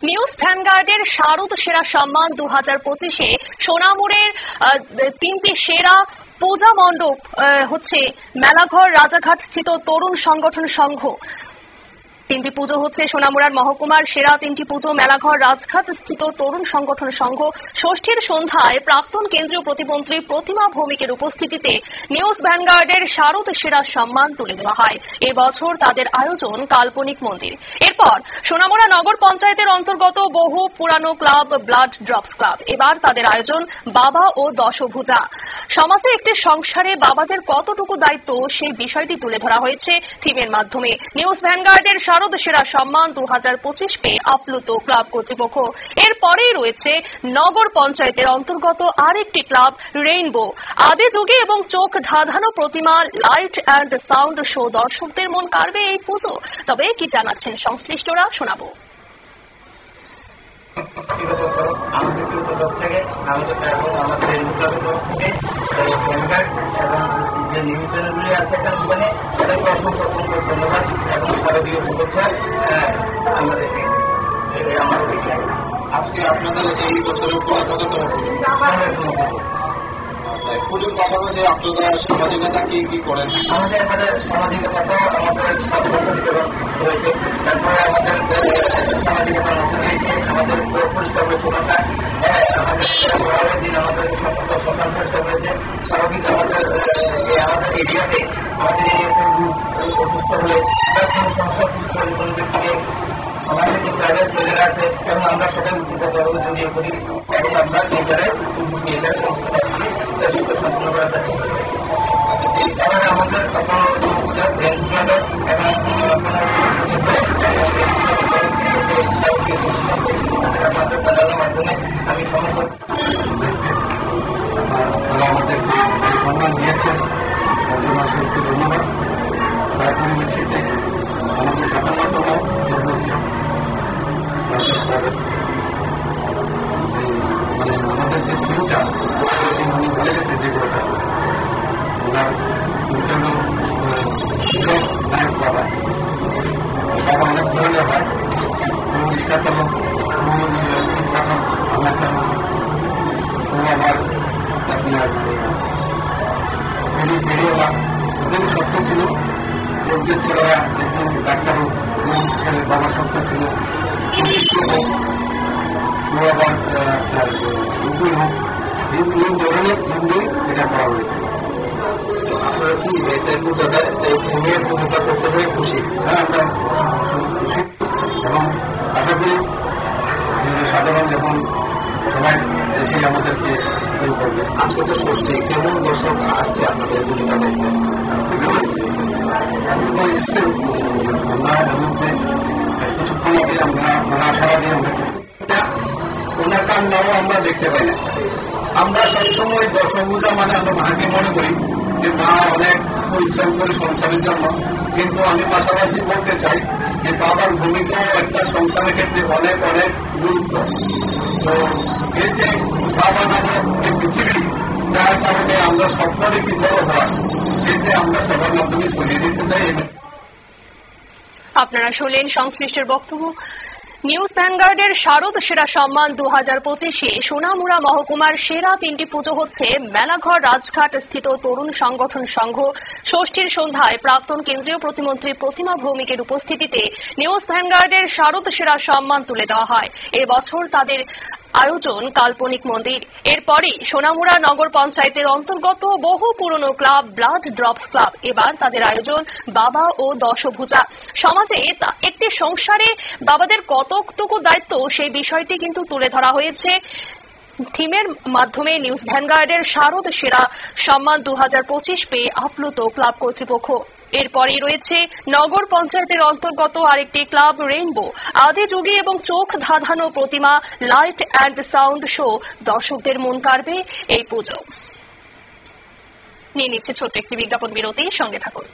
News ভ্যানগার্ডের শারদ সেরা সম্মান 2025-এ সোনামুড়ের 3টি সেরা পূজা মণ্ডপ হচ্ছে মেলাঘর রাজাঘাট স্থিত তরুণ সংগঠন সংঘ। 3টি পুজো হচ্ছে সোনামুড়ার মহকুমার সেরা 3টি পুজো মেলাঘর রাজঘাট স্থিত তরুণ সংগঠন সংঘ। ষষ্ঠীর সন্ধ্যায় প্রাক্তন কেন্দ্রীয় প্রতিমন্ত্রী প্রতিমা ভৌমিকের উপস্থিতিতে নিউজ ভ্যানগার্ডের শারদ সেরা সম্মান তুলে দেওয়া হয়। এবছর তাদের আয়োজন কাল্পনিক মন্দির। এরপর সোনামুড়া নগর পঞ্চায়েতের অন্তর্গত বহু পুরানো ক্লাব ব্লাড ড্রপস ক্লাব। এবার তাদের আয়োজন বাবা ও দশভুজা। সমাজে একটি সংসারে বাবাদের কতটুকু দায়িত্ব সেই বিষয়টি তুলে ধরা হয়েছে থিমের মাধ্যমে। নিউজ ভ্যানগার্ডের শারদ সেরা সম্মান 2025 পেয়ে আপ্লুত ক্লাব কর্তৃপক্ষ। এরপরেই রয়েছে নগর পঞ্চায়েতের অন্তর্গত আরেকটি ক্লাব রেইনবো। আদি যুগে এবং চোখ ধাঁধানো প্রতিমা, লাইট অ্যান্ড সাউন্ড শো। দর্শকদের মন কাড়বে এই পুজো। তবে কি জানাচ্ছেন সংশ্লিষ্টরা, শোনাবো। ধন্যবাদ এবং শারদীয় শুভেচ্ছা। আজকে আপনাদের এই বছরের কততম পুজোর পাশাপাশি আপনারা সামাজিকতা কি কি করেন? আমাদের সামাজিকতা তো আমাদের রয়েছে। তারপরে আমাদের সামাজিকতার মধ্যে রয়েছে আমাদের পরিষ্কার পরিচ্ছন্নতা। আমাদের পরের দিন আমাদের শ্মশান পরিষ্কার রয়েছে। স্বাভাবিক আমাদের এরিয়াতে অসুস্থ হলে তার জন্য সমস্যা সৃষ্টি করে ব্যক্তিকে আমাদের যে ক্লাবের ছেলেরা আছে এবং আমরা সবাই উদ্যোগভাবে জড়িয়ে করি এবং আমরা নিজেরাই উদ্যোগ নিয়ে যাই সমস্ত সম্পূর্ণ করার চেষ্টা করি। এবারে আমাদের আপনাদের মাধ্যমে আমি সমস্ত আমাদেরকে সম্মান দিয়েছেন ধন্যবাদ। তার পরিপ্রেক্ষিতে আমাদের 57তম জন্মদিন মানে আমাদের যে থিমটা উনি বলে গেছে যে ওটা ওনার থিমটা হল শিক্ষক নায়ক বাবা। বাবা অনেক ধরনের হয়, শিক্ষাচালক, শিক্ষাচক, আনাচালক, আবার আপনার বেরিয়েওয়া ওদের শক্ত ছিল। ওদের ছেলেরা একজন ডাক্তার হোক, ছেলের বাবার শক্ত ছিল, আবার উকিল হোক, এই ধরনের হিন্দু এটা করা হয়েছে। আপনারা কি এই পুজোটা করতে পেরে খুশি? হ্যাঁ, আমরা খুশি এবং আশা করি সাধারণ যখন সবাই এসে আমাদেরকে করবে। আজকে তো ষষ্ঠী, কেমন দর্শক আসছে আপনাদের পুজোটা দেখতে? আজকে তো এসছে আমরা এর মধ্যে কিছুক্ষণ আগে আমরা আশাবাদী ওনার কান্নাও আমরা দেখতে পাই না। আমরা সবসময় দশভুজা মানে আমরা মাকে মনে করি যে মা অনেক পরিশ্রম করে সংসারের জন্য, কিন্তু আমি পাশাপাশি বলতে চাই যে বাবার ভূমিকাও একটা সংসারের ক্ষেত্রে অনেক অনেক গুরুত্ব। তো এই যে বাবা নামক যে পৃথিবী, যার কারণে আমরা স্বপ্ন দেখি বড় হওয়ার, সেটা আমরা সবার মাধ্যমে ছড়িয়ে দিতে চাই। আপনারা শুনলেন সংশ্লিষ্টের বক্তব্য। নিউজ ভ্যানগার্ডের শারদ সেরা সম্মান 2025-এ সোনামুড়া মহকুমার সেরা 3টি পুজো হচ্ছে মেলাঘর রাজঘাট স্থিত তরুণ সংগঠন সংঘ। ষষ্ঠীর সন্ধ্যায় প্রাক্তন কেন্দ্রীয় প্রতিমন্ত্রী প্রতিমা ভৌমিকের উপস্থিতিতে নিউজ ভ্যানগার্ডের শারদ সেরা সম্মান তুলে দেওয়া হয়। এবছর তাদের আয়োজন কাল্পনিক মন্দির। এরপরই সোনামুড়া নগর পঞ্চায়েতের অন্তর্গত বহু পুরনো ক্লাব ব্লাড ড্রপস ক্লাব। এবার তাদের আয়োজন বাবা ও দশভুজা। সমাজে একটি সংসারে বাবাদের কতটুকু দায়িত্ব সেই বিষয়টি কিন্তু তুলে ধরা হয়েছে থিমের মাধ্যমে। নিউজ ভ্যানগার্ডের শারদ সেরা সম্মান 2025 পেয়ে আপ্লুত ক্লাব কর্তৃপক্ষ। এরপরেই রয়েছে নগর পঞ্চায়েতের অন্তর্গত আরেকটি ক্লাব রেইনবো। আদি যুগে এবং চোখ ধাঁধানো প্রতিমা, লাইট অ্যান্ড সাউন্ড শো। দর্শকদের মন কাড়বে এই পুজো। নিয়ে নিচ্ছে ছোট্ট একটি বিজ্ঞাপন বিরতি, সঙ্গে থাকুন।